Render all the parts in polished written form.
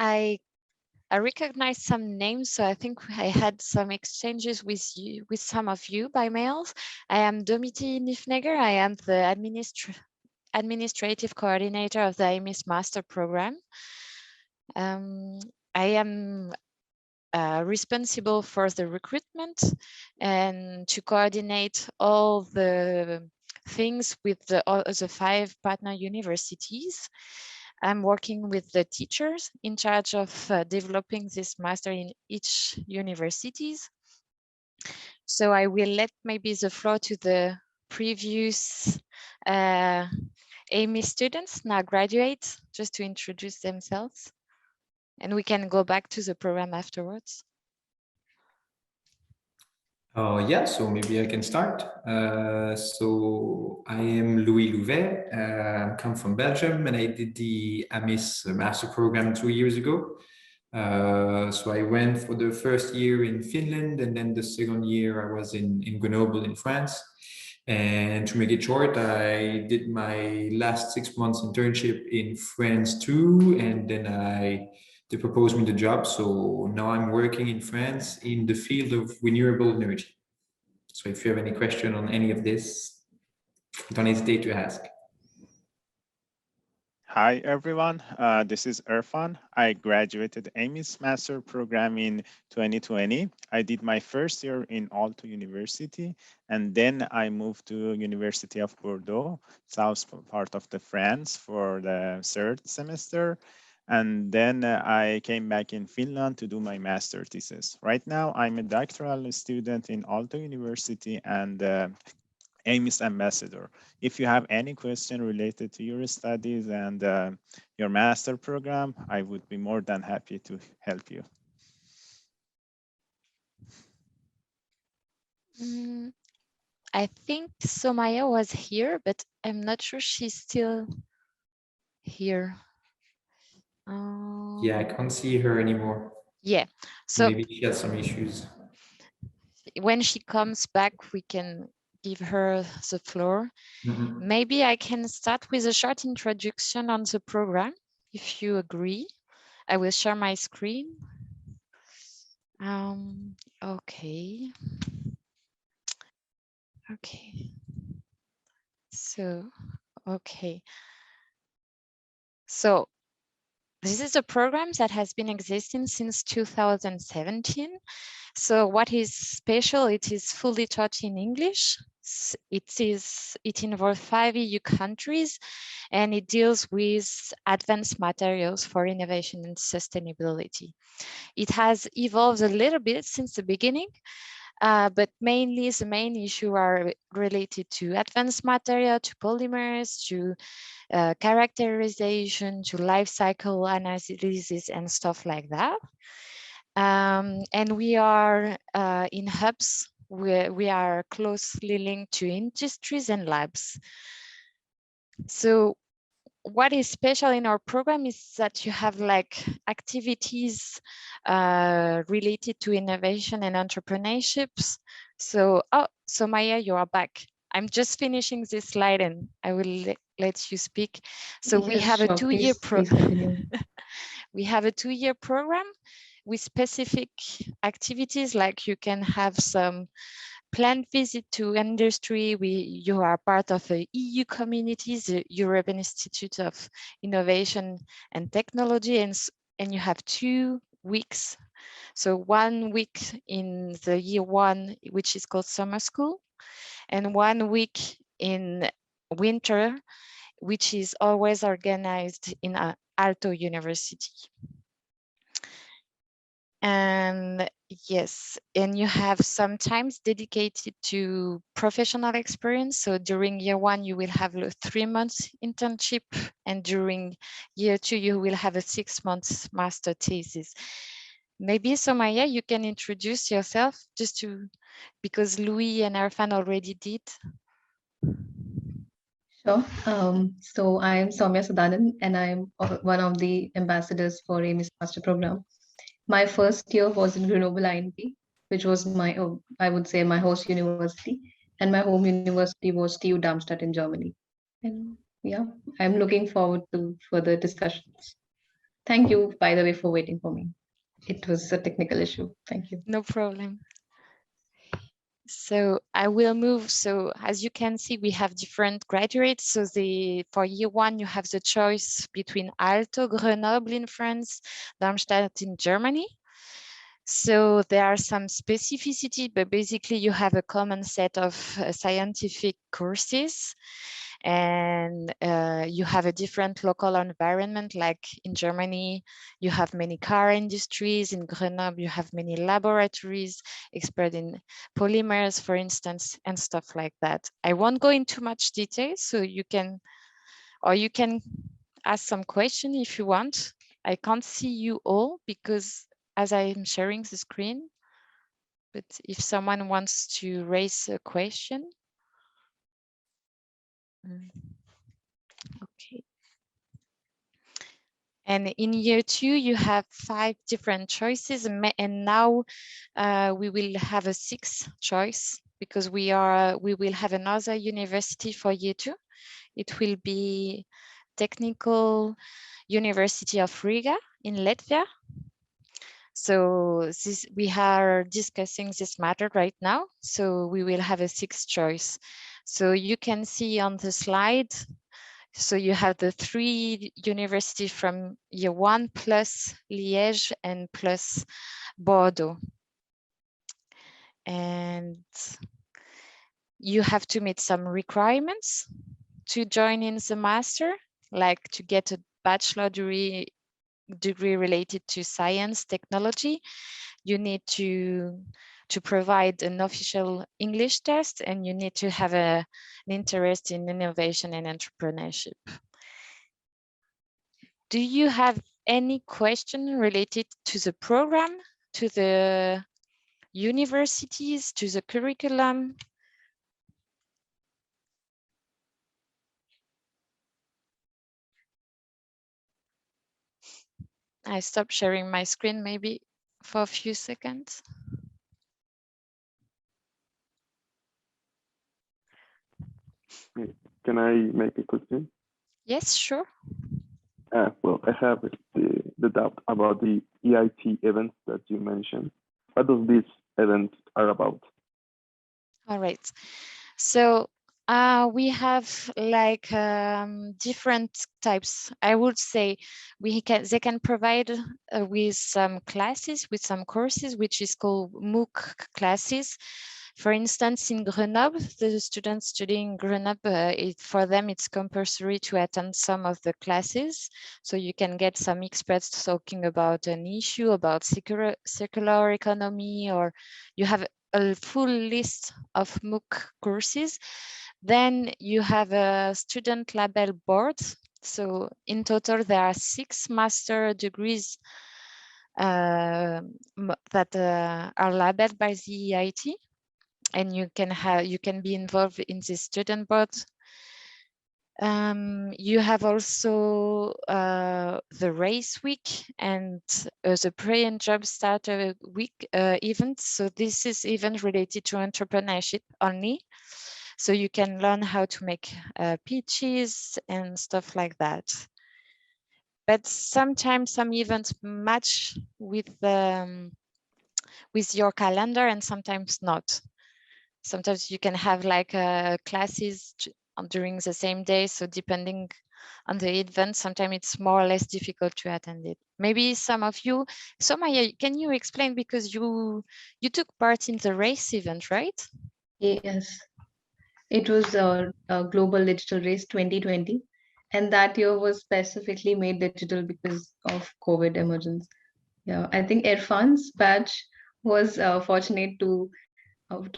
I recognize some names, so I think I had some exchanges with some of you by mails. I am Domiti Nifneger. I am the administrative coordinator of the AMIS master program. I am responsible for the recruitment and to coordinate all the things with all the 5 partner universities. I'm working with the teachers in charge of developing this master in each universities. So I will let maybe the floor to the previous AMIS students, now graduates, just to introduce themselves. And we can go back to the program afterwards. Yeah, so maybe I can start. So I am Louis Louvet, I come from Belgium, and I did the AMIS master program 2 years ago. So I went for the first year in Finland, and then the second year I was in Grenoble in France. And to make it short, I did my last 6 months internship in France too, and then they proposed me the job. So now I'm working in France in the field of renewable energy. So if you have any question on any of this, don't hesitate to ask. Hi, everyone. This is Irfan. I graduated AMIS Master Program in 2020. I did my first year in Aalto University, and then I moved to University of Bordeaux, south part of the France, for the 3rd semester. And then I came back in Finland to do my master thesis. Right now, I'm a doctoral student in Aalto University and AMIS ambassador. If you have any question related to your studies and your master program, I would be more than happy to help you. I think Somaya was here, but I'm not sure she's still here. Yeah, I can't see her anymore. Yeah, so maybe she has some issues. When she comes back, we can give her the floor. Maybe I can start with a short introduction on the program, if you agree. I will share my screen. Okay. So this is a program that has been existing since 2017. So what is special? It is fully taught in English. It involves 5 EU countries, and it deals with advanced materials for innovation and sustainability. It has evolved a little bit since the beginning, but mainly the main issue are related to advanced material, to polymers, to characterization, to life cycle analysis and stuff like that. And we are in hubs where we are closely linked to industries and labs. So what is special in our program is that you have like activities related to innovation and entrepreneurships. So, so Maya, you are back. I'm just finishing this slide and I will let you speak. So yes, we have a 2-year program. We have a 2-year program with specific activities, like you can have some planned visit to industry. You are part of a EU community, the European Institute of Innovation and Technology, and you have 2 weeks. So 1 week in the year 1, which is called summer school, and 1 week in winter, which is always organized in Aalto University. And yes, and you have some times dedicated to professional experience. So during year 1, you will have a 3-month internship, and during year 2, you will have a 6-month master thesis. Maybe Somaya, you can introduce yourself because Louis and Arfan already did. Sure. So I am Soumya Sudanan, and I'm one of the ambassadors for AMIS Master Program. My first year was in Grenoble INP, which was my, I would say, my host university, and my home university was TU Darmstadt in Germany. And yeah, I'm looking forward to further discussions. Thank you, by the way, for waiting for me. It was a technical issue. Thank you. No problem. So I will move. So as you can see, we have different graduates. So for year one, you have the choice between Aalto, Grenoble in France, Darmstadt in Germany. So there are some specificity, but basically you have a common set of scientific courses, and you have a different local environment. Like in Germany, you have many car industries. In Grenoble, you have many laboratories, expert in polymers, for instance, and stuff like that. I won't go into much detail, so you can ask some question if you want. I can't see you all because as I'm sharing the screen, but if someone wants to raise a question. Okay. And in year two, you have 5 different choices, and now we will have a 6th choice because we will have another university for year two. It will be Technical University of Riga in Latvia. So we are discussing this matter right now. So we will have a 6th choice. So you can see on the slide, so you have the 3 universities from year one plus Liège and plus Bordeaux. And you have to meet some requirements to join in the master, like to get a bachelor degree related to science, technology. You need to provide an official English test, and you need to have an interest in innovation and entrepreneurship. Do you have any question related to the program, to the universities, to the curriculum? I stop sharing my screen maybe for a few seconds. Can I make a question? Yes, sure. Well, I have the doubt about the EIT events that you mentioned. What does these events are about? All right. So we have like different types. I would say they can provide with some classes, with some courses, which is called MOOC classes. For instance, in Grenoble, the students studying Grenoble, for them, it's compulsory to attend some of the classes. So you can get some experts talking about an issue, about circular economy, or you have a full list of MOOC courses. Then you have a student label board. So in total, there are 6 master degrees that are labeled by the EIT. And you can be involved in the student board. You have also the race week and the pre and job starter week events. So this is event related to entrepreneurship only. So you can learn how to make pitches and stuff like that. But sometimes some events match with your calendar and sometimes not. Sometimes you can have like classes during the same day. So depending on the event, sometimes it's more or less difficult to attend it. Maybe some of you, Somaya, can you explain, because you took part in the race event, right? Yes, it was a Global Digital Race 2020. And that year was specifically made digital because of COVID emergence. Yeah, I think Irfan's batch was fortunate to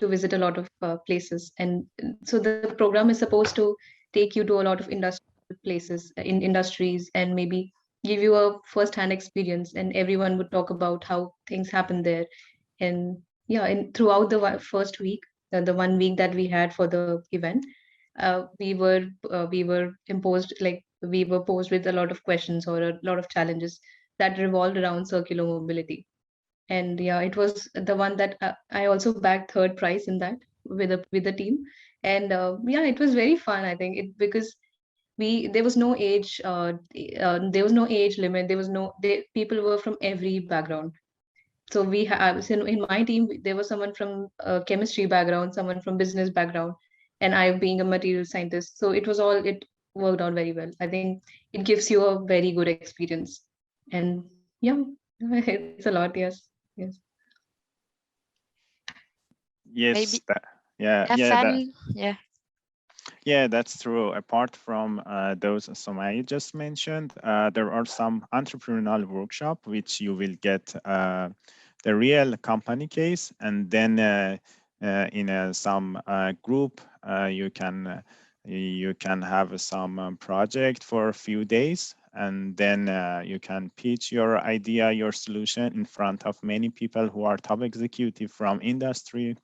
visit a lot of places. And so the program is supposed to take you to a lot of industrial places in industries and maybe give you a first-hand experience, and everyone would talk about how things happen there. And yeah, and throughout the first week, the 1 week that we had for the event, we were posed with a lot of questions or a lot of challenges that revolved around circular mobility. And yeah, it was the one that I also bagged 3rd prize in that with the team. And yeah, it was very fun, I think, because there was no age limit. There was people were from every background. So I was in my team, there was someone from a chemistry background, someone from business background, and I being a material scientist. So it worked out very well. I think it gives you a very good experience. And yeah, it's a lot. Yes. Yes. Yes. Maybe Yeah. Yeah. Yeah, that's true. Apart from those Somaya just mentioned, there are some entrepreneurial workshop which you will get the real company case, and then in some group you can have some project for a few days, and then you can pitch your idea, your solution in front of many people who are top executive from industry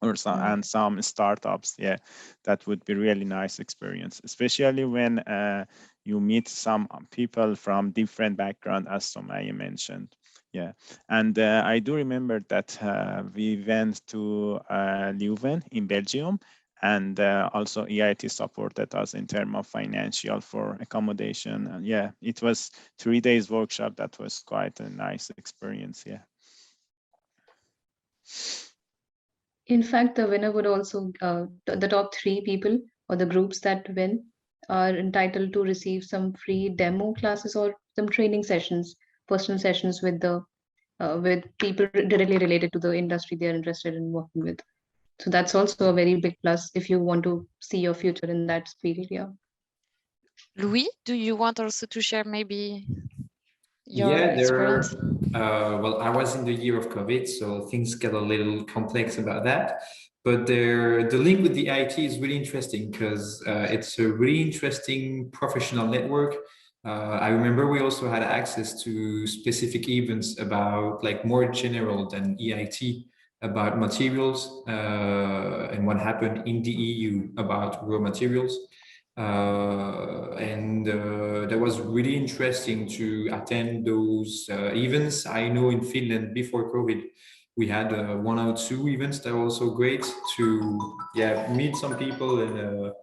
or some and some startups. Yeah, that would be really nice experience, especially when you meet some people from different background, as Somaya mentioned. Yeah, and I do remember that we went to Leuven in Belgium, and also EIT supported us in terms of financial for accommodation. And yeah, it was 3 days workshop. That was quite a nice experience. Yeah. In fact, the winner would also, the top 3 people or the groups that win are entitled to receive some free demo classes or some training sessions, personal sessions with people directly related to the industry they are interested in working with. So that's also a very big plus if you want to see your future in that field. Yeah. Louis, do you want also to share maybe your Yeah, experience? well, I was in the year of COVID, so things get a little complex about that. But the link with the IT is really interesting because it's a really interesting professional network. I remember we also had access to specific events about like more general than EIT about materials and what happened in the EU about raw materials. And that was really interesting to attend those events. I know in Finland before COVID, we had 1 or 2 events that were also great to meet some people and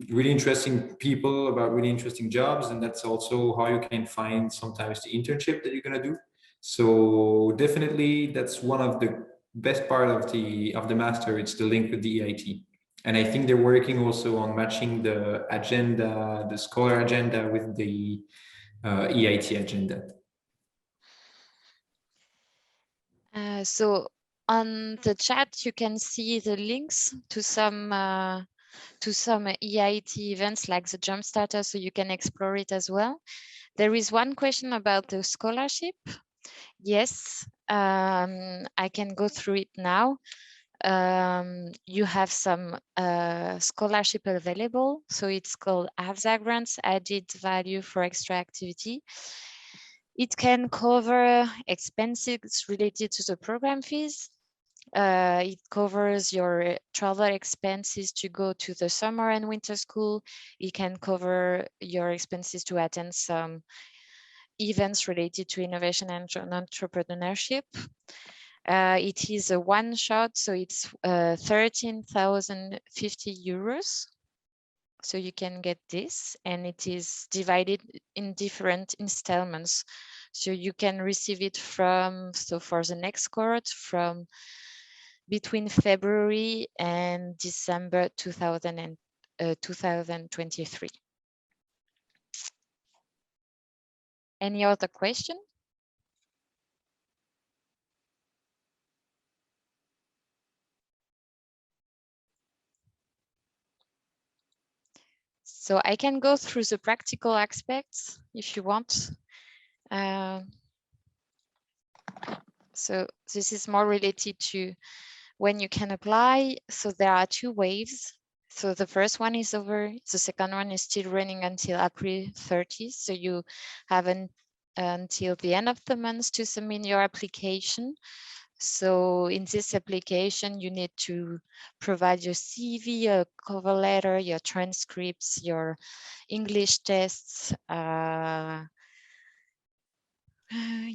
really interesting people about really interesting jobs, and that's also how you can find sometimes the internship that you're gonna do. So definitely that's one of the best part of the master. It's the link with the EIT, and I think they're working also on matching the agenda, the scholar agenda, with the EIT agenda. So on the chat, you can see the links to some EIT events like the Jumpstarter, so you can explore it as well. There is one question about the scholarship. Yes, I can go through it now. You have some scholarship available. So it's called AVSA grants, added value for extra activity. It can cover expenses related to the program fees. It covers your travel expenses to go to the summer and winter school. It can cover your expenses to attend some events related to innovation and entrepreneurship. It is a one shot, so it's 13,050 euros. So you can get this, and it is divided in different installments. So you can receive it for the next cohort from between February and December 2023. Any other question? So I can go through the practical aspects if you want. So this is more related to when you can apply. So there are 2 waves. So the first one is over, the second one is still running until April 30th. So you have until the end of the month to submit your application. So in this application, you need to provide your CV, a cover letter, your transcripts, your English tests,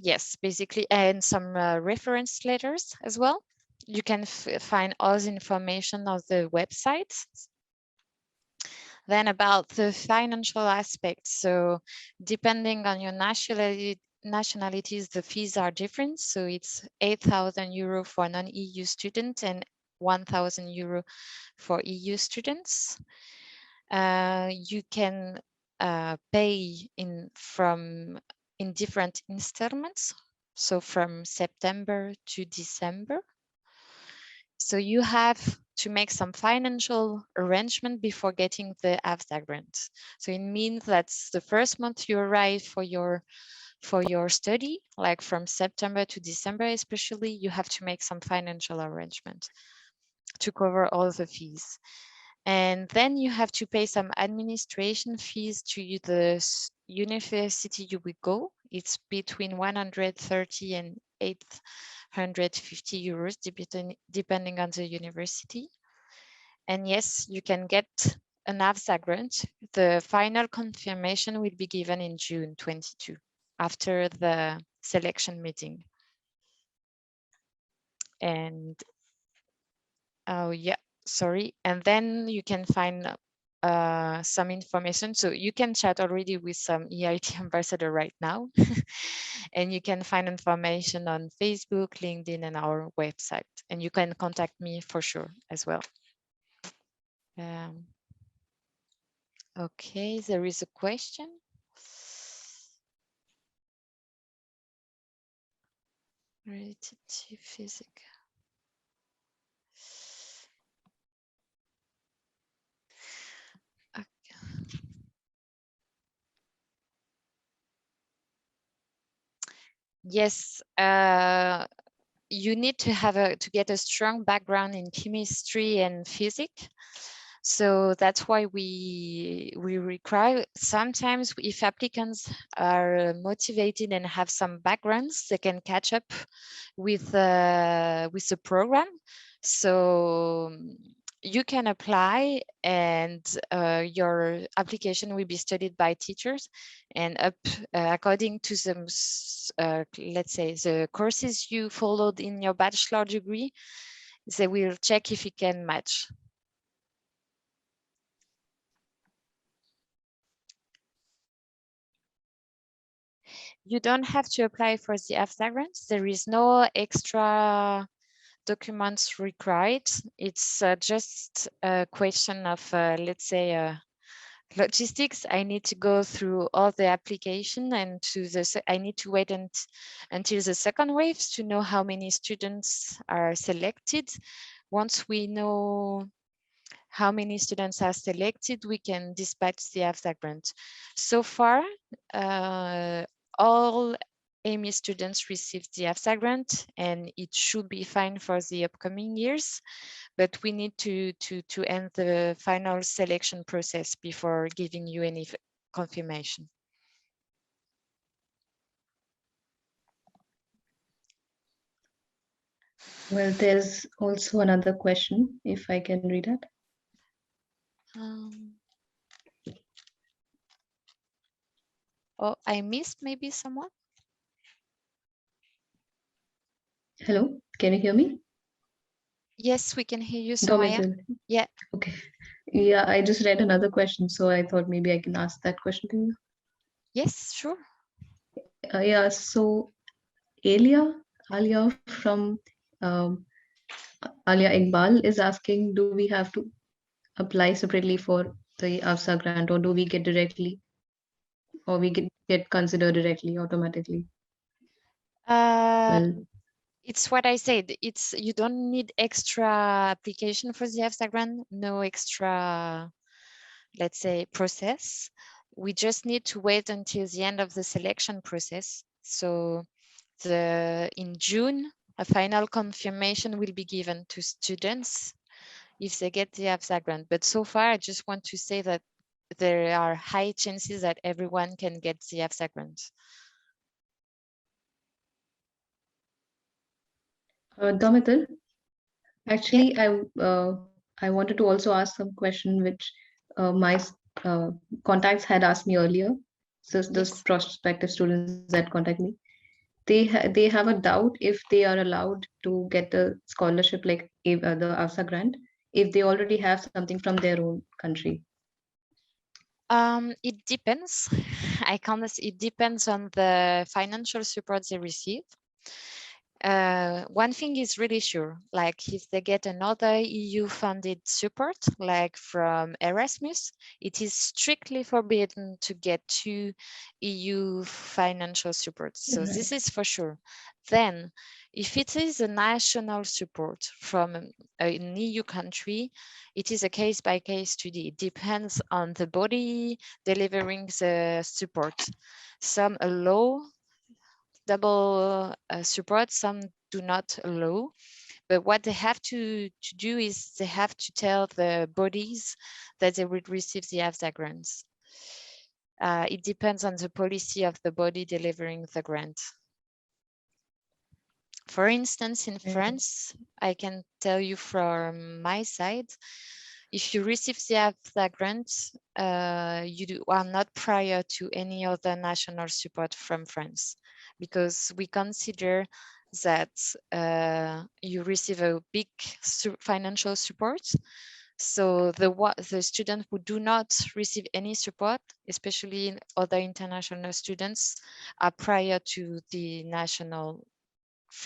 yes, basically, and some reference letters as well. You can find all the information on the website. Then about the financial aspects. So depending on your nationalities, the fees are different. So it's 8,000 euro for non-EU students and 1,000 euro for EU students. You can pay in different installments. So from September to December. So you have to make some financial arrangement before getting the AFSA grant. So it means that's the first month you arrive for your study, like from September to December especially, you have to make some financial arrangement to cover all the fees. And then you have to pay some administration fees to the university you will go. It's between 130 and 850 euros, depending on the university. And yes, you can get an AFSA grant. The final confirmation will be given in June 22, after the selection meeting. And oh yeah, sorry. And then you can find some information. So you can chat already with some EIT ambassador right now. And you can find information on Facebook, LinkedIn, and our website. And you can contact me for sure as well. Okay, there is a question. Related to physics. Yes, you need to have to get a strong background in chemistry and physics. So that's why we require sometimes, if applicants are motivated and have some backgrounds, they can catch up with the program. So you can apply, and your application will be studied by teachers, and according to the let's say the courses you followed in your bachelor degree, they will check if you can match. You don't have to apply for the AFSA grants. There is no extra documents required. It's just a question of, let's say, logistics. I need to go through all the application, and I need to wait until the second wave to know how many students are selected. Once we know how many students are selected, we can dispatch the AFSA grant. So far, all AMIS students received the AFSA grant, and it should be fine for the upcoming years. But we need to end the final selection process before giving you any confirmation. Well, there's also another question, if I can read it. Oh, I missed maybe someone. Hello, can you hear me? Yes, we can hear you, Somaya. Yeah. Okay. Yeah, I just read another question, so I thought maybe I can ask that question to you. Yes, sure. Yeah, so Alia from Alia Iqbal is asking, do we have to apply separately for the AFSA grant, or do we get directly, or we get considered directly automatically? Well, it's what I said. It's, you don't need extra application for the AFSA grant, no extra, let's say, process. We just need to wait until the end of the selection process. So in June, a final confirmation will be given to students if they get the AFSA grant. But so far, I just want to say that there are high chances that everyone can get the AFSA grant. Domital, actually, yeah. I wanted to also ask some question which my contacts had asked me earlier. So those yes. Prospective students that contact me, they have a doubt if they are allowed to get a scholarship like the AFSA grant if they already have something from their own country. It depends. It depends on the financial support they receive. One thing is really sure, like if they get another EU funded support, like from Erasmus, it is strictly forbidden to get 2 EU financial supports. So this is for sure. Then, if it is a national support from an EU country, it is a case-by-case study. It depends on the body delivering the support. Some allow double support, some do not allow. But what they have to do is they have to tell the bodies that they would receive the AFSA grants. It depends on the policy of the body delivering the grant. For instance, in France, I can tell you from my side, if you receive the AFSA grant, you are not prior to any other national support from France, because we consider that you receive a big financial support. So the students who do not receive any support, especially in other international students, are prior to the national,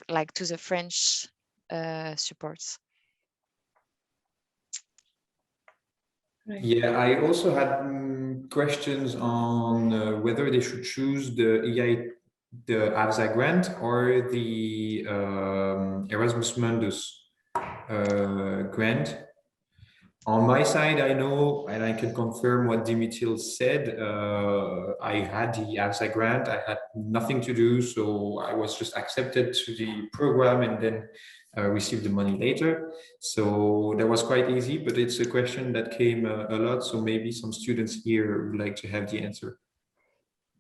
like to the French supports. Yeah, I also had questions on whether they should choose the AFSA grant or the Erasmus Mundus grant. On my side, I know, and I can confirm what Dimitil said. I had the AFSA grant. I had nothing to do, so I was just accepted to the program and then received the money later. So that was quite easy, but it's a question that came a lot. So maybe some students here would like to have the answer.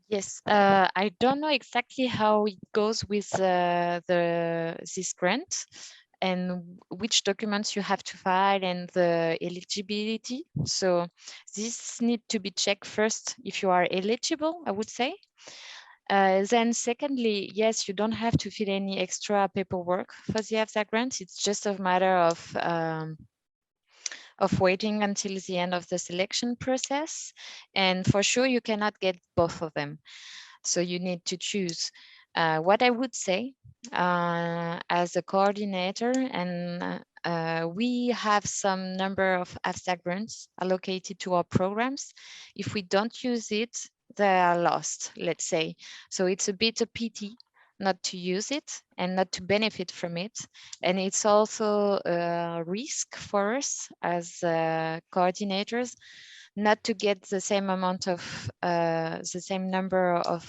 Yes, I don't know exactly how it goes with this grant and which documents you have to file and the eligibility. So this need to be checked first if you are eligible, I would say. Then secondly, yes, you don't have to fill any extra paperwork for the AFSA grant. It's just a matter of waiting until the end of the selection process. And for sure, you cannot get both of them. So you need to choose. What I would say as a coordinator, and we have some number of AFSA grants allocated to our programs. If we don't use it, they are lost, let's say. So it's a bit a pity not to use it and not to benefit from it. And it's also a risk for us as coordinators not to get the same amount of, the same number of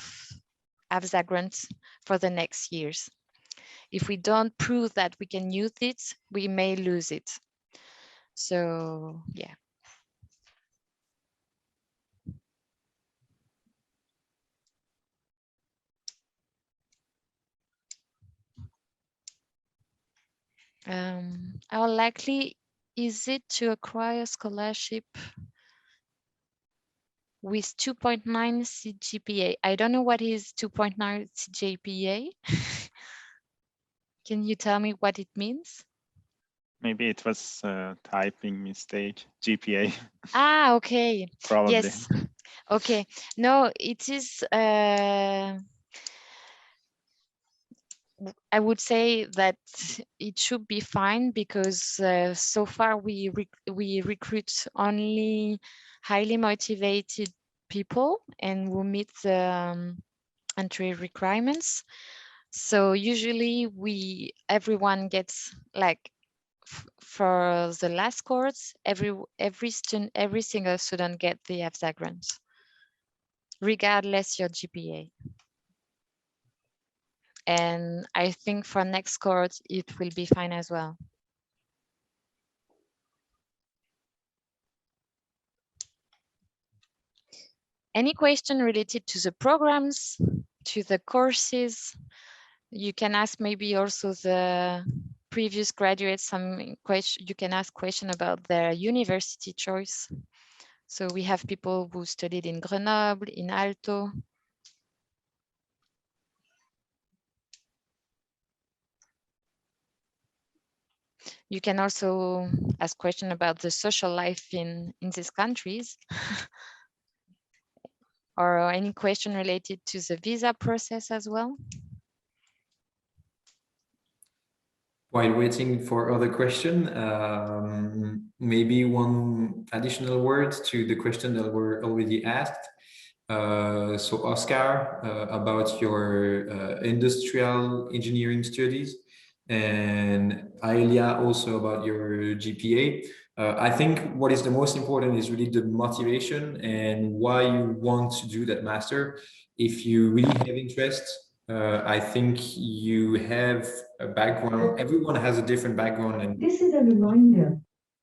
AFSA grants for the next years. If we don't prove that we can use it, we may lose it. So, yeah. How likely is it to acquire scholarship with 2.9 CGPA? I don't know what is 2.9 CGPA. Can you tell me what it means? Maybe it was a typing mistake, GPA. Ah, okay. Probably. Yes. Okay. No, it is. I would say that it should be fine because so far we recruit only highly motivated people and who meet the entry requirements. So usually everyone gets, like, for the last course, every single student get the AFSA grant, regardless your GPA. And I think for next course, it will be fine as well. Any question related to the programs, to the courses? You can ask maybe also the previous graduates some question. You can ask question about their university choice. So we have people who studied in Grenoble, in Aalto. You can also ask question about the social life in these countries. Or any question related to the visa process as well? While waiting for other question, maybe one additional word to the question that were already asked. So Oscar, about your industrial engineering studies, and Aelia also about your GPA. I think what is the most important is really the motivation and why you want to do that master. If you really have interest, I think you have a background. Everyone has a different background, and This is a reminder.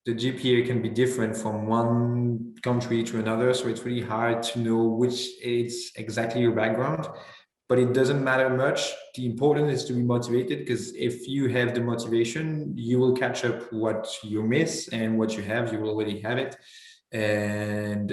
the GPA can be different from one country to another. So it's really hard to know which is exactly your background, but it doesn't matter much. The important is to be motivated, because if you have the motivation, you will catch up what you miss, and what you have, you will already have it. And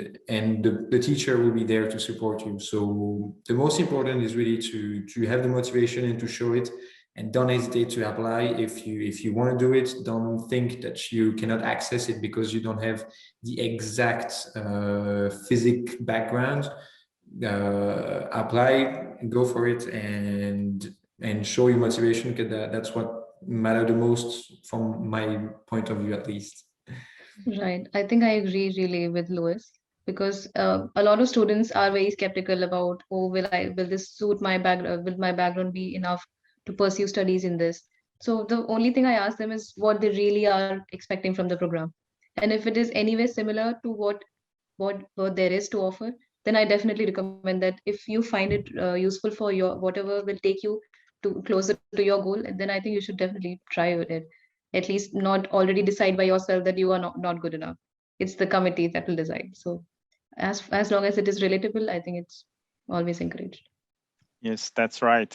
the teacher will be there to support you. So the most important is really to have the motivation and to show it, and don't hesitate to apply. If you want to do it, don't think that you cannot access it because you don't have the exact physics background. Apply, go for it, and show your motivation, because that's what matters the most from my point of view, at least. Right. I think I agree really with Louis, because a lot of students are very skeptical about, oh, will this suit my background? Will my background be enough to pursue studies in this? So the only thing I ask them is what they really are expecting from the program. And if it is anyway similar to what there is to offer, then I definitely recommend that if you find it useful for your whatever will take you to closer to your goal, then I think you should definitely try it. At least not already decide by yourself that you are not good enough. It's the committee that will decide. So as long as it is relatable, I think it's always encouraged. Yes, that's right.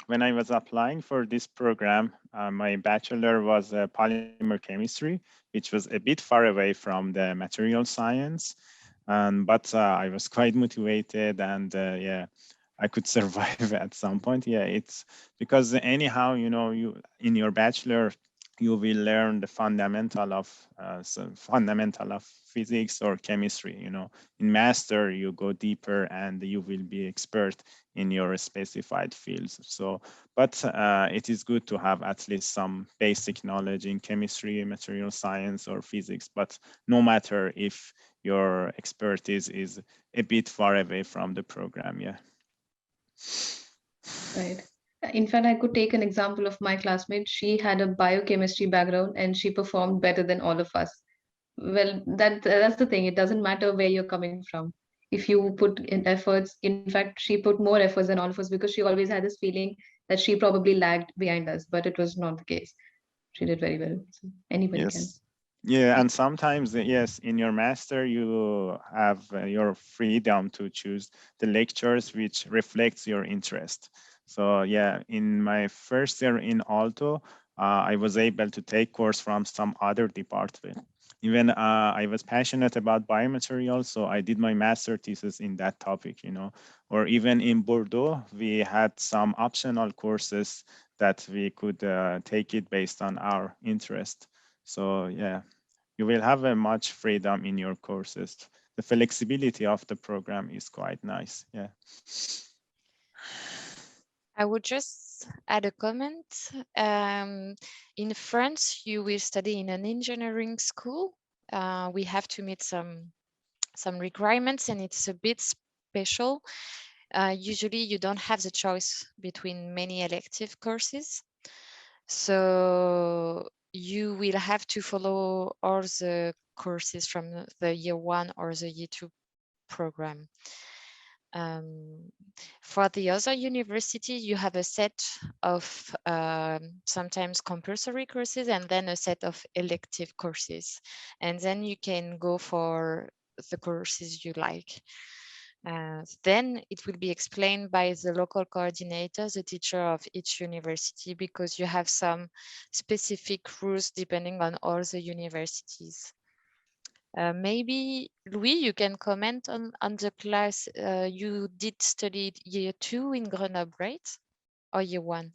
When I was applying for this program, my bachelor was polymer chemistry, which was a bit far away from the material science. But I was quite motivated, and yeah, I could survive at some point. Yeah, it's because anyhow, you in your bachelor, you will learn the fundamental of physics or chemistry. In master, you go deeper and you will be expert in your specified fields. So, but it is good to have at least some basic knowledge in chemistry, material science, or physics. But no matter if your expertise is a bit far away from the program, yeah. Right. In fact, I could take an example of my classmate. She had a biochemistry background and she performed better than all of us. Well, that's the thing. It doesn't matter where you're coming from. If you put in efforts, in fact, she put more efforts than all of us, because she always had this feeling that she probably lagged behind us, but it was not the case. She did very well. So anybody can. Yes. Yeah, and sometimes, yes, in your master, you have your freedom to choose the lectures which reflects your interest. So yeah, in my first year in Aalto, I was able to take course from some other department. Even I was passionate about biomaterials, so I did my master thesis in that topic, Or even in Bordeaux, we had some optional courses that we could take it based on our interest. So yeah, you will have a much freedom in your courses. The flexibility of the program is quite nice. Yeah. I would just add a comment. In France, you will study in an engineering school. We have to meet some requirements, and it's a bit special. Usually, you don't have the choice between many elective courses. So you will have to follow all the courses from the year 1 or the year 2 program. For the other university, you have a set of sometimes compulsory courses and then a set of elective courses. And then you can go for the courses you like. Then it will be explained by the local coordinator, the teacher of each university, because you have some specific rules depending on all the universities. Maybe Louis, you can comment on the class. You did study year 2 in Grenoble, right? Or year 1?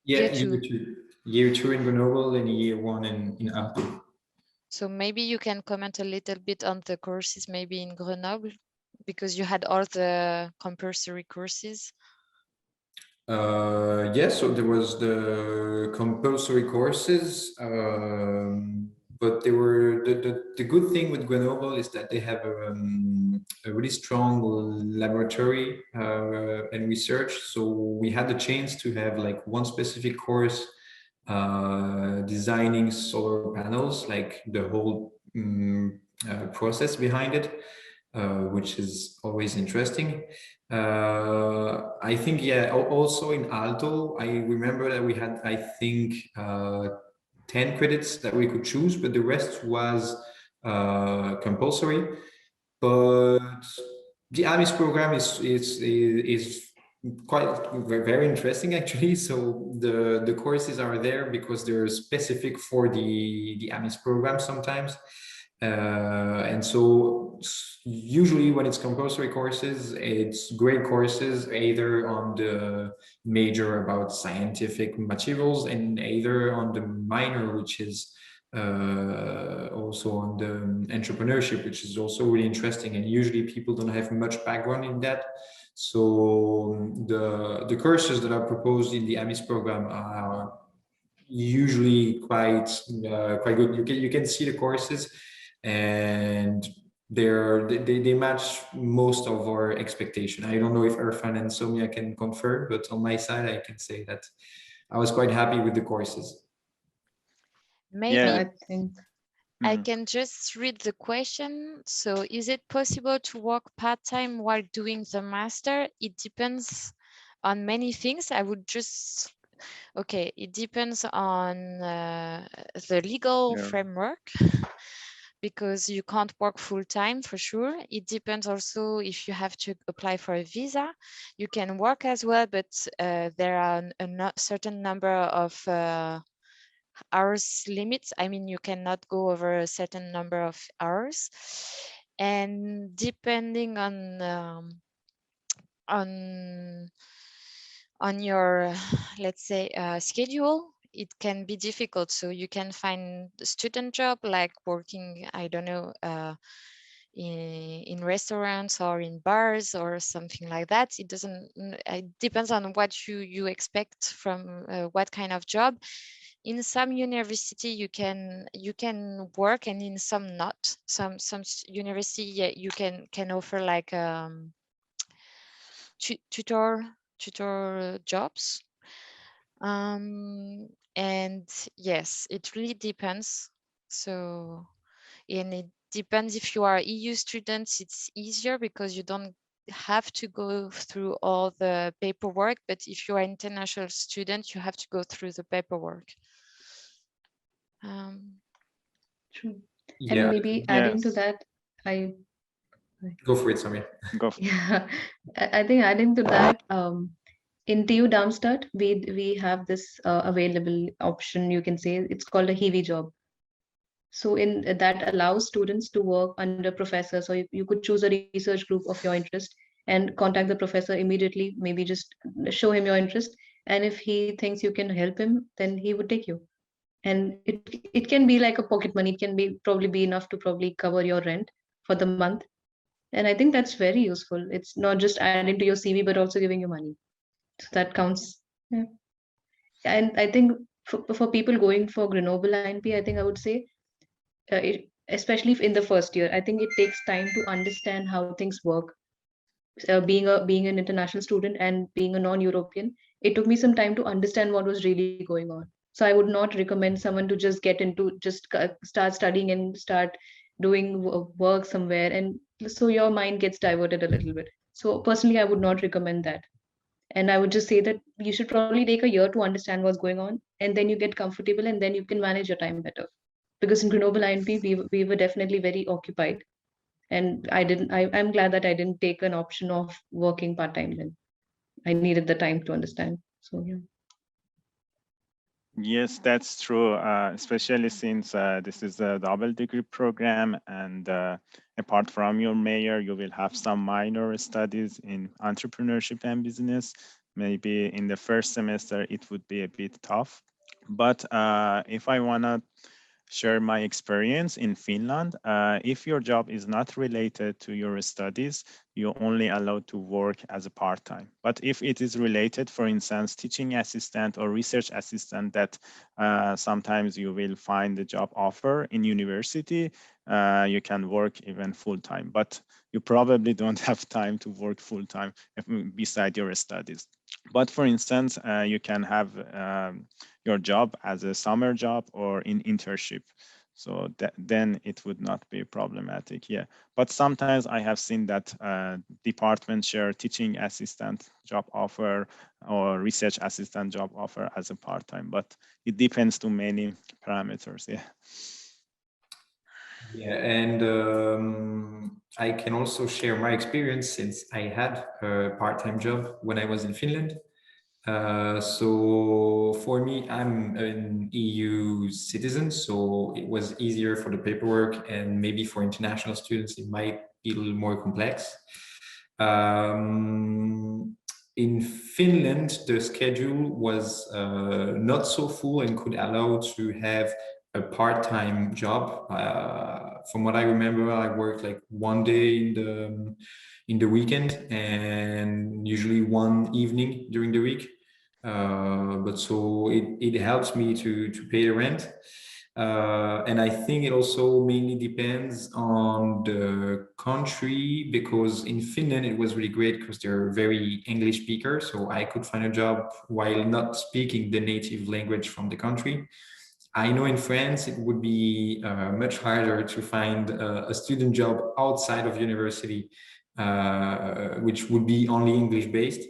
Yeah, year 2. Year 2 in Grenoble and year 1 in Aalto. So maybe you can comment a little bit on the courses, maybe in Grenoble, because you had all the compulsory courses? Yes, so there was the compulsory courses, but they were the good thing with Grenoble is that they have a really strong laboratory and research. So we had the chance to have like one specific course designing solar panels, like the whole process behind it, which is always interesting. I think, yeah, also in Aalto, I remember that we had, I think, 10 credits that we could choose, but the rest was compulsory. But the AMIS program is quite very interesting, actually. So the courses are there because they're specific for the AMIS program sometimes. And so usually when it's compulsory courses, it's great courses, either on the major about scientific materials and either on the minor, which is also on the entrepreneurship, which is also really interesting. And usually people don't have much background in that. So the courses that are proposed in the AMIS program are usually quite good. You can see the courses, and they match most of our expectation. I don't know if Irfan and Somia can confirm, but on my side, I can say that I was quite happy with the courses. Maybe Yeah. I think I can just read the question. So is it possible to work part-time while doing the master? It depends on many things. I would just, okay, it depends on the legal Yeah. framework, because you can't work full-time for sure. It depends also if you have to apply for a visa. You can work as well, but there are a certain number of hours limits. I mean, you cannot go over a certain number of hours, and depending on your, let's say, schedule, it can be difficult. So you can find a student job like working, I don't know, in restaurants or in bars or something like that. It doesn't, it depends on what you expect from what kind of job. In some university you can work, and in some not. Some university, yeah, you can offer like tutor jobs, and yes, it really depends. So, and it depends, if you are EU students, it's easier because you don't have to go through all the paperwork, but if you are international student, you have to go through the paperwork. true. Yeah. And maybe adding to Yes. that, I Go for it, Samir. Go for it. yeah, I think adding to that, in TU Darmstadt, we have this available option. You can say it's called a HEVI job. So in that allows students to work under professors. So you could choose a research group of your interest and contact the professor immediately. Maybe just show him your interest, and if he thinks you can help him, then he would take you. And it can be like a pocket money. It can be probably be enough to probably cover your rent for the month. And I think that's very useful. It's not just adding to your CV, but also giving you money. So that counts. Yeah. And I think for people going for Grenoble INP, I think I would say, especially in the first year, I think it takes time to understand how things work. Being an international student and being a non-European, it took me some time to understand what was really going on. So I would not recommend someone to just get into just start studying and start doing work somewhere, and so your mind gets diverted a little bit. So personally, I would not recommend that. And I would just say that you should probably take a year to understand what's going on, and then you get comfortable, and then you can manage your time better. Because in Grenoble INP, we were definitely very occupied, and I'm glad that I didn't take an option of working part-time then. I needed the time to understand. So yeah. Yes, that's true, especially since this is a double degree program, and apart from your major, you will have some minor studies in entrepreneurship and business. Maybe in the first semester, it would be a bit tough. But if I want to share my experience in Finland. If your job is not related to your studies, you're only allowed to work as a part-time. But if it is related, for instance, teaching assistant or research assistant, that sometimes you will find a job offer in university, you can work even full-time, but you probably don't have time to work full-time beside your studies. But for instance, you can have your job as a summer job or in internship. So then it would not be problematic. Yeah, but sometimes I have seen that departments share teaching assistant job offer or research assistant job offer as a part-time, but it depends to many parameters. Yeah. Yeah, and I can also share my experience since I had a part-time job when I was in Finland. So for me, I'm an EU citizen, so it was easier for the paperwork, and maybe for international students, it might be a little more complex. In Finland, the schedule was not so full and could allow to have a part-time job. From what I remember, I worked like one day in the weekend and usually one evening during the week. But so it helps me to pay the rent. And I think it also mainly depends on the country, because in Finland it was really great because they're very English speakers. So I could find a job while not speaking the native language from the country. I know in France it would be much harder to find a student job outside of university, which would be only English based.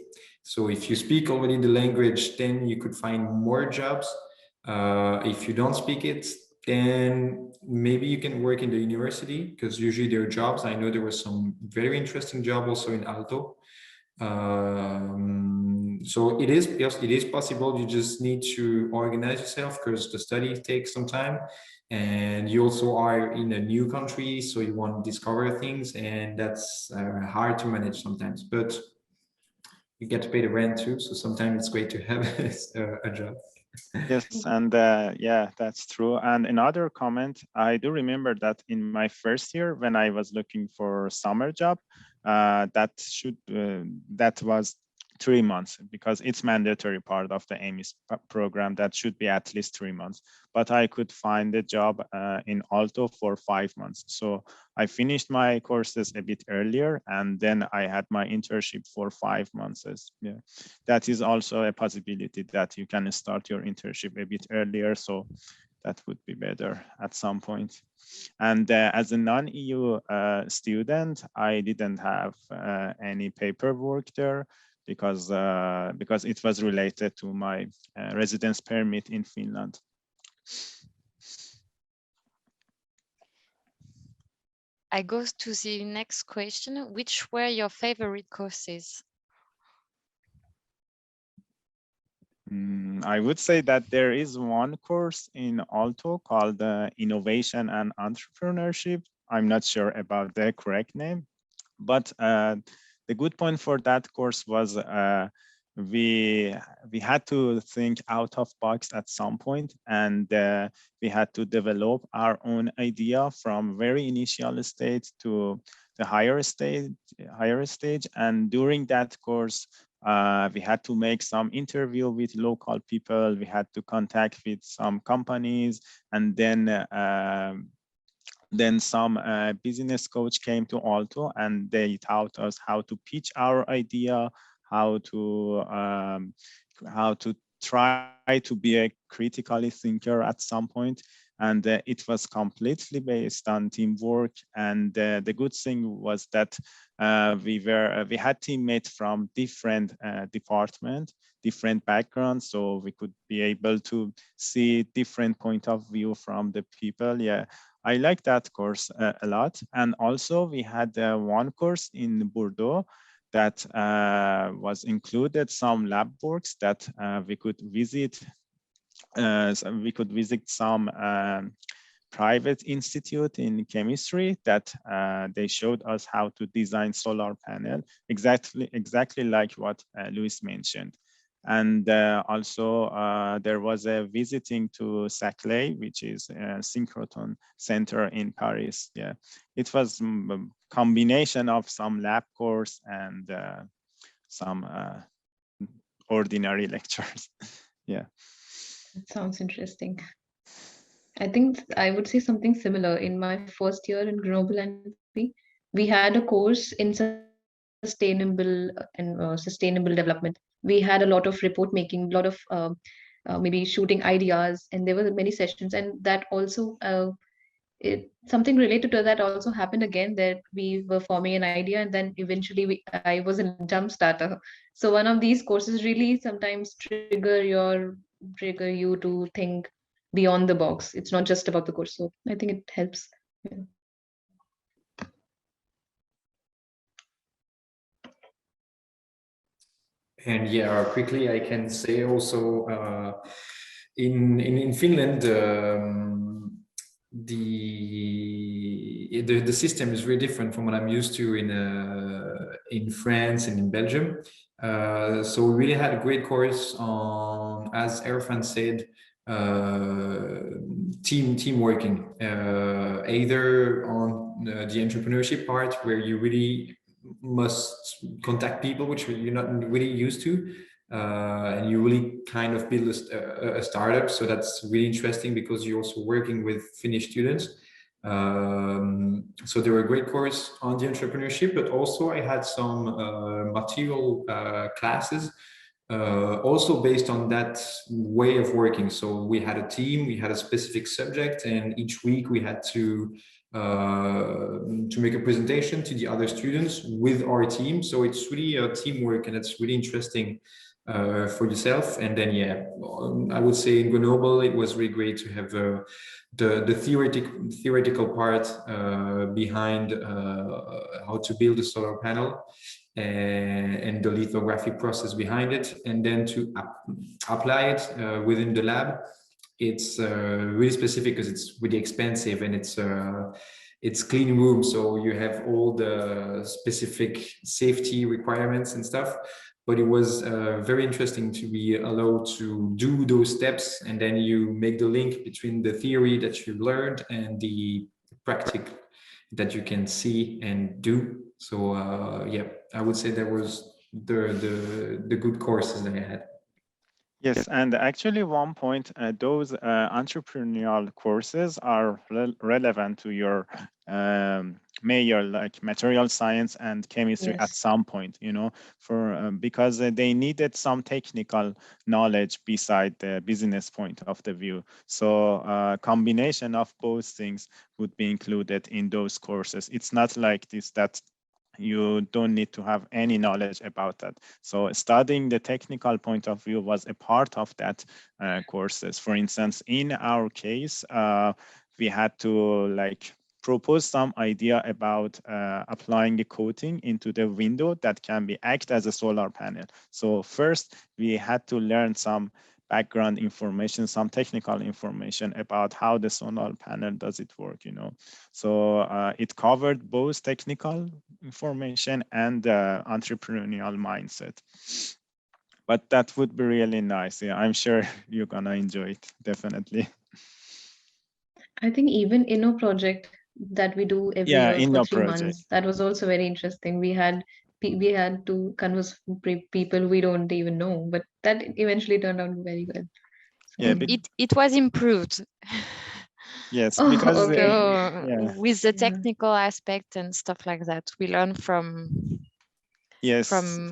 So if you speak already the language, then you could find more jobs. If you don't speak it, then maybe you can work in the university, because usually there are jobs. I know there was some very interesting job also in Aalto. So it is possible. You just need to organize yourself, because the study takes some time, and you also are in a new country, so you want to discover things, and that's hard to manage sometimes. But you get to pay the rent too, so sometimes it's great to have a job. Yes, and yeah, that's true. And another comment, I do remember that in my first year when I was looking for summer job, that was 3 months, because it's mandatory part of the AMIS program. That should be at least 3 months. But I could find a job in Aalto for 5 months. So I finished my courses a bit earlier, and then I had my internship for 5 months. Yeah, that is also a possibility that you can start your internship a bit earlier. So that would be better at some point. And as a non-EU student, I didn't have any paperwork there, because it was related to my residence permit in Finland. I go to the next question. Which were your favorite courses? I would say that there is one course in Aalto called Innovation and Entrepreneurship. I'm not sure about the correct name, but the good point for that course was we had to think out of box at some point, and we had to develop our own idea from very initial stage to the higher stage. And during that course, we had to make some interview with local people. We had to contact with some companies, and then some business coach came to Aalto, and they taught us how to pitch our idea, how to try to be a critically thinker at some point. And it was completely based on teamwork. And the good thing was that we had teammates from different departments, different backgrounds, so we could be able to see different point of view from the people. Yeah, I like that course a lot. And also we had one course in Bordeaux that was included some lab works that we could visit. So we could visit some private institute in chemistry that they showed us how to design solar panel, exactly like what Luis mentioned. And also there was a visiting to Saclay, which is a synchrotron center in Paris. Yeah, it was a combination of some lab course and some ordinary lectures. Yeah. That sounds interesting. I think I would say something similar. In my first year in Grenoble INP, we had a course in sustainable development. We had a lot of report making, a lot of maybe shooting ideas, and there were many sessions. And that also something related to that also happened again, that we were forming an idea, and then eventually I was in jump starter. So one of these courses really sometimes trigger you to think beyond the box. It's not just about the course. So I think it helps. Yeah. And yeah, quickly I can say also in Finland the system is very different from what I'm used to in France and in Belgium. So we really had a great course on, as Erfan said, team working, either on the entrepreneurship part where you really must contact people which you're not really used to, and you really kind of build a startup. So that's really interesting because you're also working with Finnish students. So there were a great course on the entrepreneurship, but also I had some material classes also based on that way of working. So we had a team, we had a specific subject, and each week we had to make a presentation to the other students with our team. So it's really a teamwork, and it's really interesting for yourself. And then yeah, I would say in Grenoble it was really great to have the theoretical part behind how to build a solar panel and the lithography process behind it, and then to apply it within the lab. It's really specific because it's really expensive, and it's clean room, so you have all the specific safety requirements and stuff. But it was very interesting to be allowed to do those steps, and then you make the link between the theory that you learned and the practice that you can see and do. So yeah, I would say that was the good courses that I had. Yes, and actually one point, those entrepreneurial courses are relevant to your major, like material science and chemistry. Yes. At some point, you know, for because they needed some technical knowledge beside the business point of the view. So combination of both things would be included in those courses. It's not like this that you don't need to have any knowledge about that. So studying the technical point of view was a part of that courses. For instance, in our case, we had to like propose some idea about applying a coating into the window that can be act as a solar panel. So first we had to learn some background information, some technical information about how the solar panel does it work, you know. So it covered both technical information and entrepreneurial mindset. But that would be really nice. Yeah, I'm sure you're gonna enjoy it, definitely. I think even Inno project that we do every Yeah, year Inno for 3 project. months, that was also very interesting. We had to converse with people we don't even know, but that eventually turned out very well. So, Yeah, it was improved. Yes, Oh, because okay. yeah. With the Yeah. technical aspect and stuff like that, we learn from Yes. from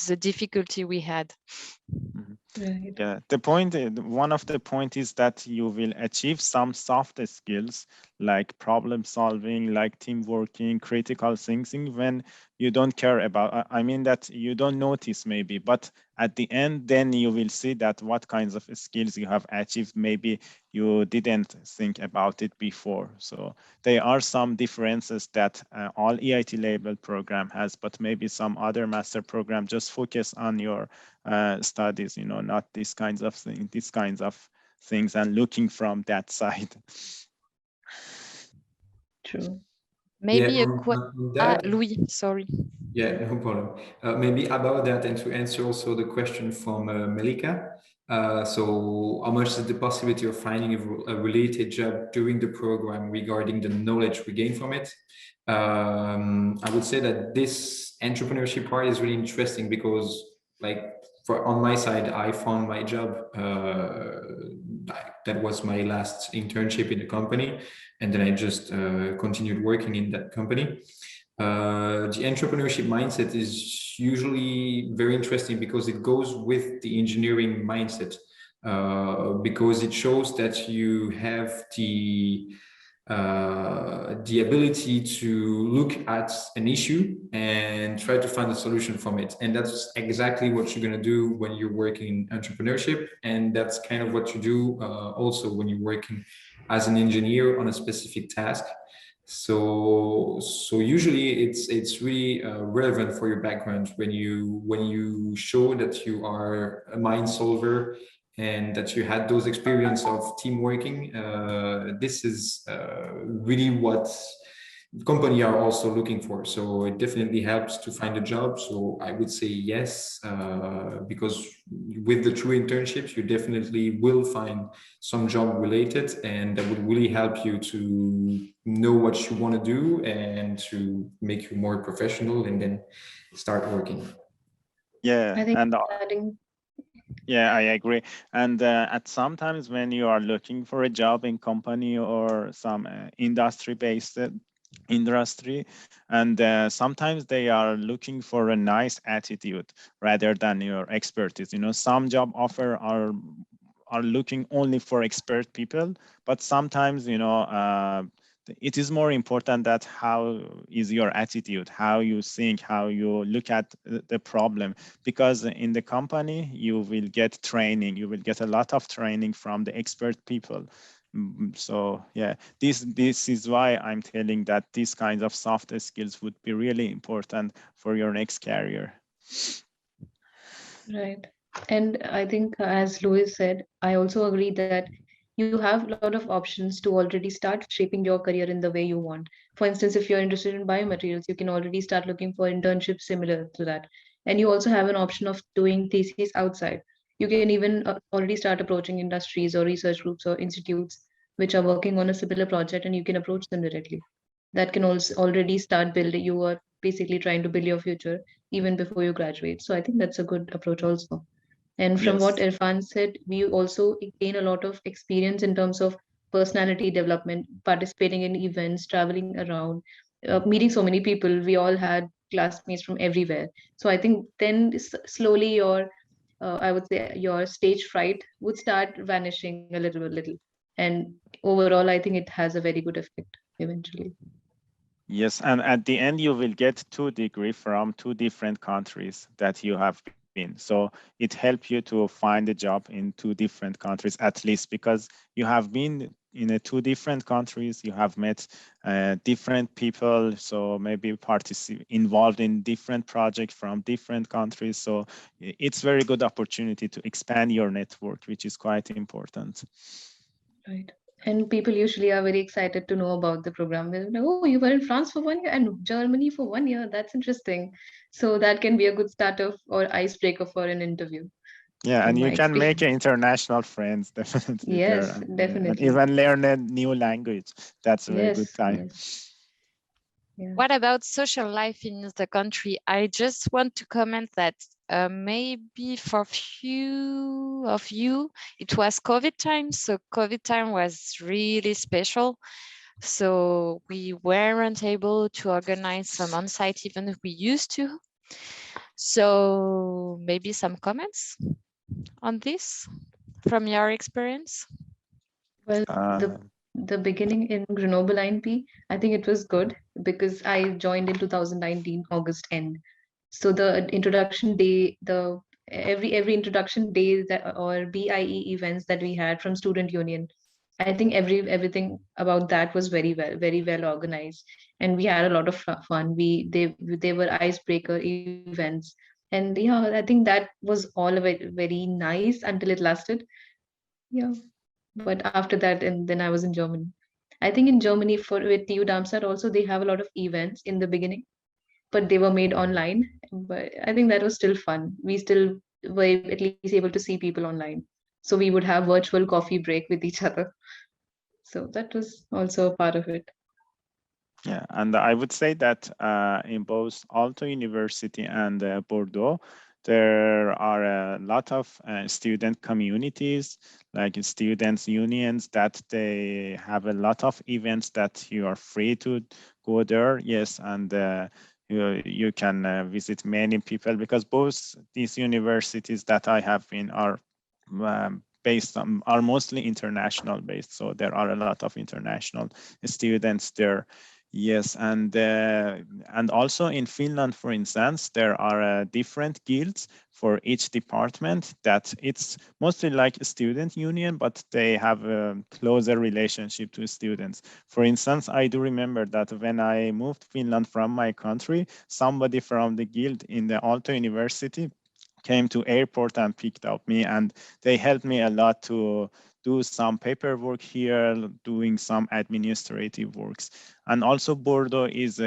the difficulty we had. Right. Yeah, the point, one of the point is that you will achieve some soft skills like problem solving, like team working, critical thinking when you don't care about, I mean that you don't notice maybe, but at the end, then you will see that what kinds of skills you have achieved. Maybe you didn't think about it before. So there are some differences that all EIT-labelled program has, but maybe some other master program just focus on your studies, you know, not these kinds of things and looking from that side. True. Maybe Yeah, a on that, Louis, sorry. yeah, no problem. Maybe about that, and to answer also the question from Melika. So how much is the possibility of finding a related job during the program regarding the knowledge we gain from it? I would say that this entrepreneurship part is really interesting because, like, on my side, I found my job. That was my last internship in the company, and then I just continued working in that company. The entrepreneurship mindset is usually very interesting because it goes with the engineering mindset, because it shows that you have the ability to look at an issue and try to find a solution from it. And that's exactly what you're going to do when you're working in entrepreneurship. And that's kind of what you do also when you're working as an engineer on a specific task. So usually it's really relevant for your background when you show that you are a mind solver and that you had those experience of team working. This is really what company are also looking for. So it definitely helps to find a job. So I would say yes, because with the true internships, you definitely will find some job related, and that would really help you to know what you want to do and to make you more professional and then start working. Yeah, I think and adding yeah, I agree. And at sometimes when you are looking for a job in company or some industry-based industry, and sometimes they are looking for a nice attitude rather than your expertise. You know, some job offer are looking only for expert people, but sometimes, you know, it is more important that how is your attitude, how you think, how you look at the problem, because in the company you will get training, you will get a lot of training from the expert people. So yeah, this is why I'm telling that these kinds of soft skills would be really important for your next career. right. And I think, as Louis said, I also agree that you have a lot of options to already start shaping your career in the way you want. For instance, if you're interested in biomaterials, you can already start looking for internships similar to that. And you also have an option of doing theses outside. You can even already start approaching industries or research groups or institutes which are working on a similar project, and you can approach them directly. That can also already start building, you are basically trying to build your future even before you graduate. So I think that's a good approach also. And from what Yes. Irfan said, we also gain a lot of experience in terms of personality development, participating in events, traveling around, meeting so many people. We all had classmates from everywhere. So I think then slowly your, I would say, your stage fright would start vanishing a little. And overall, I think it has a very good effect eventually. Yes, and at the end you will get 2 degrees from 2 different countries that you have been. So it helps you to find a job in 2 different countries at least, because you have been in 2 different countries, you have met different people, so maybe involved in different projects from different countries. So it's very good opportunity to expand your network, which is quite important. Right. And people usually are very excited to know about the program. They're like, oh, you were in France for 1 year and Germany for 1 year. That's interesting. So that can be a good starter or icebreaker for an interview, Yeah, and in my you can make experience. international friends definitely there, Yes, and definitely. even learn a new language. That's a very good Yes, time. yes. Yeah. What about social life in the country? I just want to comment that maybe for few of you, it was COVID time. So COVID time was really special. So we weren't able to organize some on-site event we used to. So maybe some comments on this from your experience? Well, Uh, the beginning in Grenoble INP, I think it was good because I joined in 2019 August end. So the introduction day, the every introduction day that or BIE events that we had from student union, I think everything about that was very well organized, and we had a lot of fun. They were icebreaker events, and yeah, I think that was all of it very nice until it lasted. Yeah, but after that, and then I was in Germany. I think in Germany with TU Darmstadt also they have a lot of events in the beginning, but they were made online. But I think that was still fun. We still were at least able to see people online. So we would have virtual coffee break with each other. So that was also a part of it. Yeah, and I would say that in both Aalto University and Bordeaux, there are a lot of student communities, like students' unions, that they have a lot of events that you are free to go there. Yes, and you can visit many people, because both these universities that I have been are are mostly international based. So there are a lot of international students there. Yes, and also in Finland, for instance, there are different guilds for each department. That it's mostly like a student union, but they have a closer relationship to students. For instance, I do remember that when I moved to Finland from my country, somebody from the guild in the Aalto University came to airport and picked up me, and they helped me a lot to do some paperwork here, doing some administrative works. And also Bordeaux is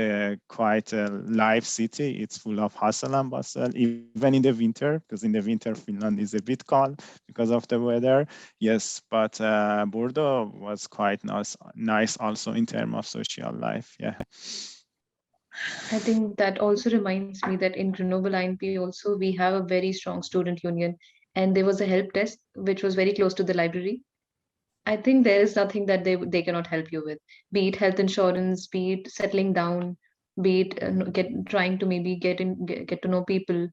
quite a live city. It's full of hustle and bustle, even in the winter, because in the winter Finland is a bit cold because of the weather. Yes, but Bordeaux was quite nice also in terms of social life. Yeah. I think that also reminds me that in Grenoble INP also we have a very strong student union, and there was a help desk which was very close to the library. I think there is nothing that they cannot help you with, be it health insurance, be it settling down, be it trying to maybe get to know people.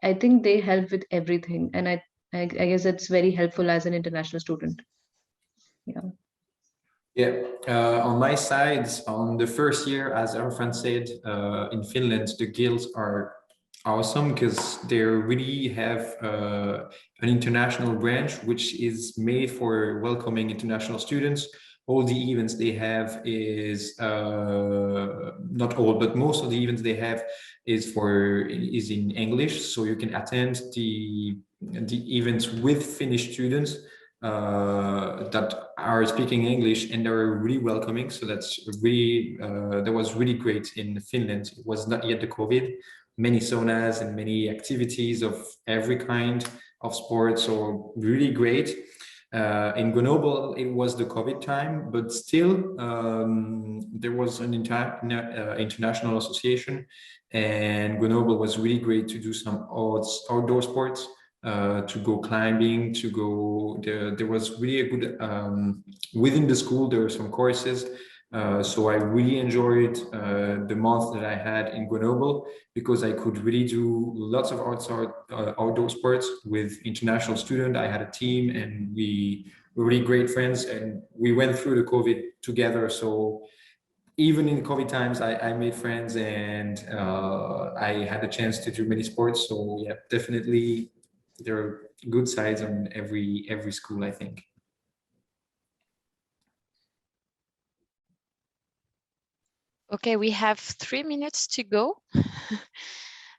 I think they help with everything, and I guess it's very helpful as an international student. Yeah. Yeah, on my side, on the first year, as Arfan said, in Finland, the guilds are awesome because they really have an international branch which is made for welcoming international students. All the events they have is not all, but most of the events they have is in English, so you can attend the events with Finnish students that are speaking English, and they're really welcoming. So that's really that was really great in Finland. It was not yet the COVID. Many saunas and many activities of every kind of sports, so really great. In Grenoble, it was the COVID time, but still there was an international association, and Grenoble was really great to do some outdoor sports. To go climbing, to go there was really a good within the school there were some courses, so I really enjoyed the month that I had in Grenoble, because I could really do lots of outdoor sports with international students. I had a team, and we were really great friends, and we went through the COVID together. So even in COVID times, I made friends, and I had a chance to do many sports. So yeah, definitely there are good sides on every school, I think. Okay, we have 3 minutes to go.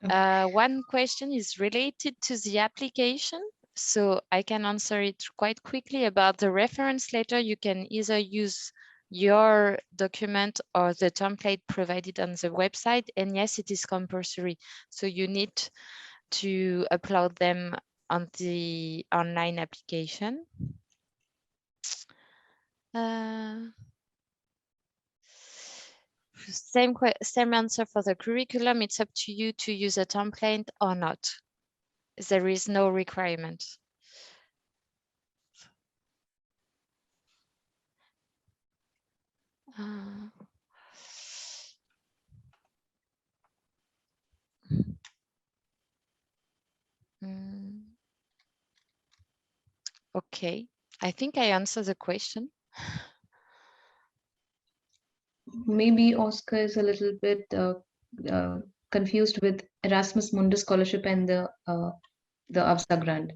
One question is related to the application, so I can answer it quite quickly. About the reference letter, you can either use your document or the template provided on the website, and yes, it is compulsory, so you need to upload them on the online application. Same answer for the curriculum. It's up to you to use a template or not. There is no requirement. Okay, I think I answered the question. Maybe Oscar is a little bit confused with Erasmus Mundus scholarship and the AVSA grant.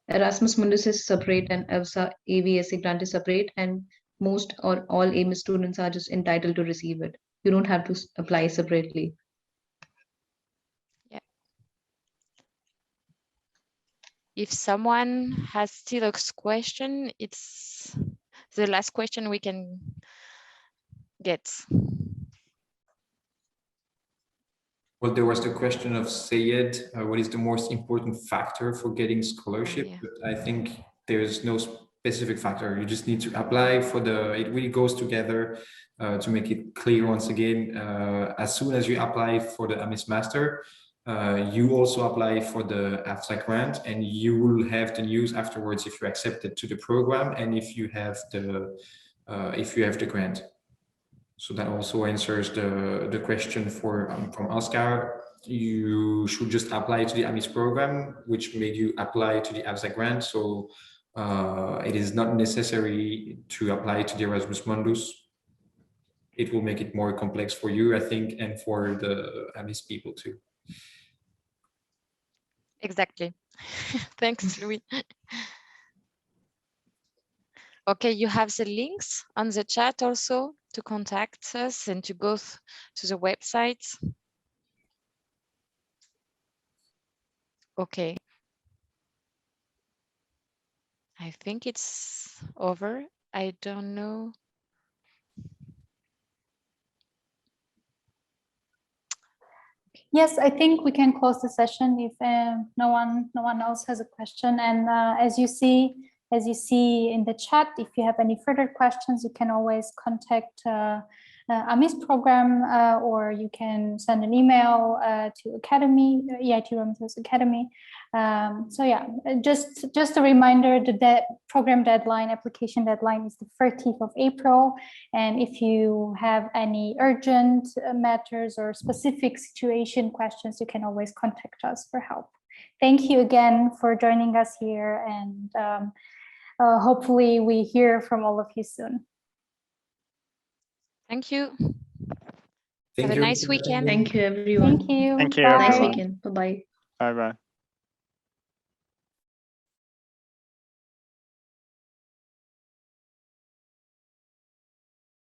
Erasmus Mundus is separate and AVSA AVSA grant is separate, and most or all AMIS students are just entitled to receive it. You don't have to apply separately. Yeah. If someone has still a question, it's the last question we can get. Well, there was the question of Sayed, what is the most important factor for getting scholarship? Yeah. But I think there's no specific factor. You just need to apply for it really goes together to make it clear once again. As soon as you apply for the AMIS Master, you also apply for the AFSA grant, and you will have the news afterwards if you're accepted to the program and if you have the grant. So that also answers the question from Oscar. You should just apply to the AMIS program, which made you apply to the AFSA grant. So it is not necessary to apply to the Erasmus Mundus. It will make it more complex for you, I think, and for the AMIS people too. Exactly. Thanks, Louis. Okay, you have the links on the chat also to contact us and to go to the website. Okay. I think it's over. I don't know. Yes, I think we can close the session if no one else has a question. And as you see in the chat, if you have any further questions, you can always contact AMIS program, or you can send an email to Academy, EIT RawMaterials Academy. So yeah, just a reminder, the program deadline, application deadline is the 30th of April. And if you have any urgent matters or specific situation questions, you can always contact us for help. Thank you again for joining us here, and hopefully we hear from all of you soon. Thank you. Thank Have you. a nice weekend. Thank you, everyone. Thank you. Thank you, Bye. Nice everyone. weekend. Bye-bye. Bye-bye.